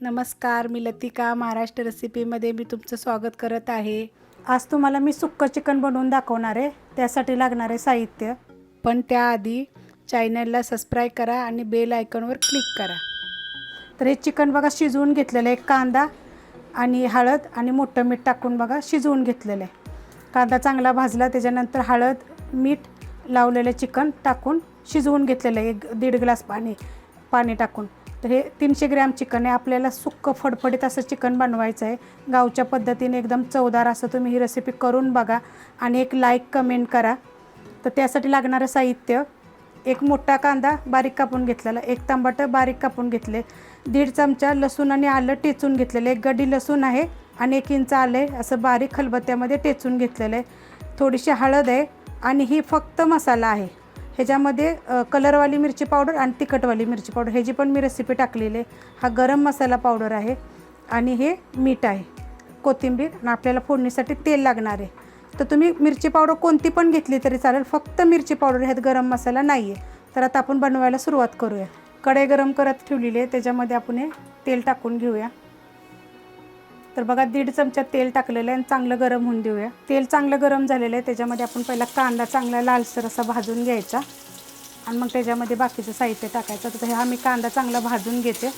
नमस्कार, मी लतिका महाराष्ट्र रेसिपीमध्ये मी तुमचं स्वागत करत आहे। आज तुम्हाला मी सुक्कं चिकन बनवून दाखवणार आहे। त्यासाठी लागणारे साहित्य, पण त्याआधी चॅनलला सबस्क्राइब करा आणि बेल आयकॉनवर क्लिक करा। तर हे चिकन बघा शिजवून घेतलेलं आहे। कांदा आणि हळद आणि मोठं मीठ टाकून बघा शिजवून घेतलेलं आहे। कांदा चांगला भाजला, त्याच्यानंतर हळद मीठ लावलेले चिकन टाकून शिजवून घेतलेलं आहे। 1.5 ग्लास पाणी टाकून। तर हे 300 ग्रॅम चिकन आहे। आपल्याला सुक्कं फडफडीत असं चिकन बनवायचं आहे, गावच्या पद्धतीने एकदम चवदार असं। तुम्ही ही रेसिपी करून बघा आणि एक लाईक कमेंट करा। तर त्यासाठी लागणारं साहित्य, एक मोठा कांदा बारीक कापून घेतलेला, एक टमाटर बारीक कापून घेतले, 1.5 चमचा लसूण आणि आलं टेचून घेतलेलं, 1 गड्डी लसूण आहे आणि 1 इंच आले असं बारीक खलबत्त्यामध्ये टेचून घेतलेलं आहे, थोडीशी हळद आहे आणि ही फक्त मसाला आहे। ह्याच्यामध्ये कलरवाली मिरची पावडर आणि तिखटवाली मिरची पावडर ह्याची पण मी रेसिपी टाकलेली आहे। हा गरम मसाला पावडर आहे आणि हे मीठ आहे, कोथिंबीर आणि आपल्याला फोडणीसाठी तेल लागणार आहे। तर तुम्ही मिरची पावडर कोणती पण घेतली तरी चालेल, फक्त मिरची पावडर, ह्यात गरम मसाला नाही आहे। तर आता आपण बनवायला सुरुवात करूया। कढई गरम करत ठेवलेली आहे, त्याच्यामध्ये आपण हे तेल टाकून घेऊया। तर बघा 1.5 चमचा तेल टाकलेलं आहे आणि चांगलं गरम होऊन देऊया। तेल चांगलं गरम झालेलं आहे, त्याच्यामध्ये आपण पहिला कांदा चांगला लालसर असा भाजून घ्यायचा आणि मग त्याच्यामध्ये बाकीचं साहित्य टाकायचं। तर हा मी कांदा चांगला भाजून घेते।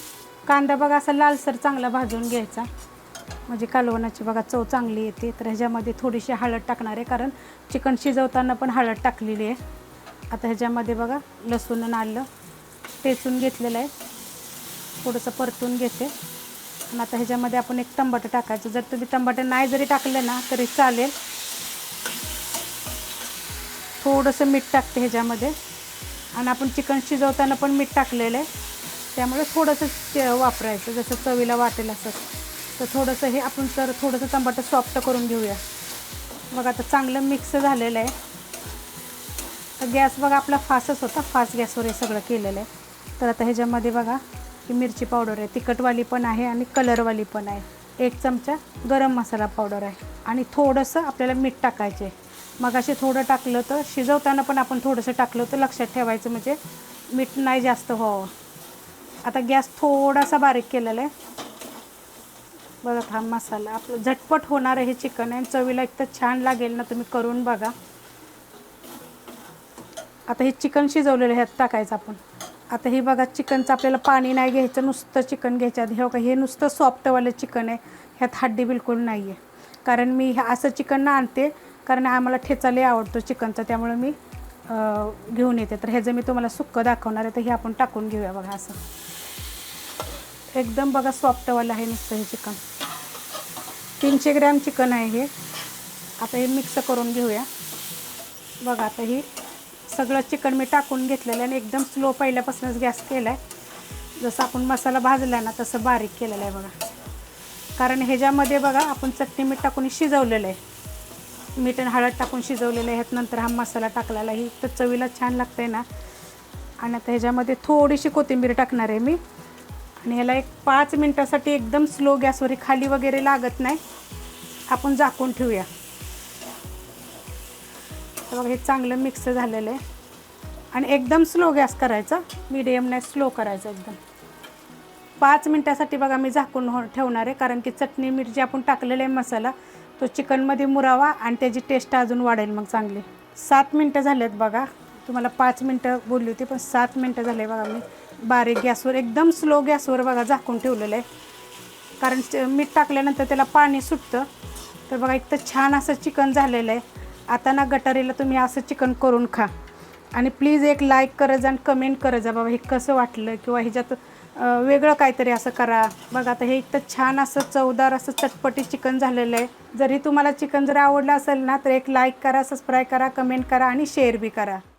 कांदा बघा असा लालसर चांगला भाजून घ्यायचा, म्हणजे कालवणाची बघा चव चांगली येते। तर ह्याच्यामध्ये थोडीशी हळद टाकणार आहे, कारण चिकन शिजवताना पण हळद टाकलेली आहे। आता ह्याच्यामध्ये बघा लसूण आणि आलं टेचून घेतलेलं आहे, थोडंसं परतून घेते। आणि आता ह्याच्यामध्ये आपण एक टमाटर टाकायचं। जर तुम्ही टमाटर नाही जरी टाकलं ना तरी चालेल। थोडंसं मीठ टाकते ह्याच्यामध्ये, आणि आपण चिकन शिजवताना पण मीठ टाकलेलं आहे, त्यामुळे थोडंसं वापरायचं जसं चवीला वाटेल असं। तर थोडंसं हे आपण थोडंसं टमाटर सॉफ्ट करून घेऊया। बघा आता चांगलं मिक्स झालेलं आहे। तर गॅस बघा आपला फास्टच होता, फास्ट गॅसवर हे सगळं केलेलं आहे। तर आता ह्याच्यामध्ये बघा ही मिरची पावडर आहे, तिखटवाली पण आहे आणि कलरवाली पण आहे, 1 चमचा गरम मसाला पावडर आहे आणि थोडंसं आपल्याला मीठ टाकायचं आहे। मग असे थोडं टाकलं तर शिजवताना पण आपण थोडंसं टाकलं तर लक्षात ठेवायचं, म्हणजे मीठ नाही जास्त व्हावं। आता गॅस थोडासा बारीक केलेला आहे। बघा हा मसाला आपलं झटपट होणार हे चिकन आहे, चवीला इतकं छान लागेल ना, तुम्ही करून बघा। आता हे चिकन शिजवलेलं ह्यात टाकायचं आपण। आता हे बघा चिकनचं आपल्याला पाणी नाही घ्यायचं, नुसतं चिकन घ्यायचं। हे बघा हे नुसतं सॉफ्टवालं चिकन आहे, ह्यात हड्डी बिलकुल नाही आहे। कारण मी असं चिकन ना आणते, कारण आम्हाला ठेचा लय आवडतो चिकनचा, त्यामुळे मी घेऊन येते। तर ह्याचं मी तुम्हाला सुक्कं दाखवणार आहे। तर हे आपण टाकून घेऊया। बघा असं एकदम बघा सॉफ्टवालं आहे नुसतं हे चिकन। 300 ग्रॅम चिकन आहे हे। आता हे मिक्स करून घेऊया। बघा आता ही सगळं चिकन मी टाकून घेतलेलं आहे आणि एकदम स्लो पहिल्यापासूनच गॅस केला आहे। जसं आपण मसाला भाजला ना तसं बारीक केलेलं आहे बघा, कारण ह्याच्यामध्ये बघा आपण चटणी मीठ टाकून शिजवलेलं आहे, मीठ आणि हळद टाकून शिजवलेलं आहे। ह्यात नंतर हा मसाला टाकलेला आहे, तर चवीला छान लागतं आहे ना। आणि आता ह्याच्यामध्ये थोडीशी कोथिंबीर टाकणार आहे मी, आणि ह्याला एक 5 मिनटासाठी एकदम स्लो गॅसवर, खाली वगैरे लागत नाही, आपण झाकून ठेवूया। तर बघा हे चांगलं मिक्स झालेलं आहे आणि एकदम स्लो गॅस करायचा, मीडियम नाही स्लो करायचा एकदम। 5 मिनटासाठी बघा मी झाकून ठेवणार आहे, कारण की चटणी मीठ जे आपण टाकलेलं आहे मसाला तो चिकनमध्ये मुरावा आणि त्याची टेस्ट अजून वाढेल मग चांगली। 7 मिनटं झालेत बघा, तुम्हाला 5 मिनटं बोलली होती पण 7 मिनटं झाले बघा। मी बारीक गॅसवर एकदम स्लो गॅसवर बघा झाकून ठेवलेलं आहे, कारण मीठ टाकल्यानंतर त्याला पाणी सुटतं। तर बघा इतकं छान असं चिकन झालेलं आहे। आता ना गटारीला तुम्ही असं चिकन करून खा, आणि प्लीज एक लाईक करा जा आणि कमेंट करा जा बाबा हे कसं वाटलं, किंवा ह्याच्यात वेगळं काहीतरी असं करा। बघा आता हे इतकं छान असं चवदार असं चटपटी चिकन झालेलं आहे। जरी तुम्हाला चिकन जर आवडलं असेल ना तर एक लाईक करा, सबस्क्राईब करा, कमेंट करा आणि शेअर बी करा।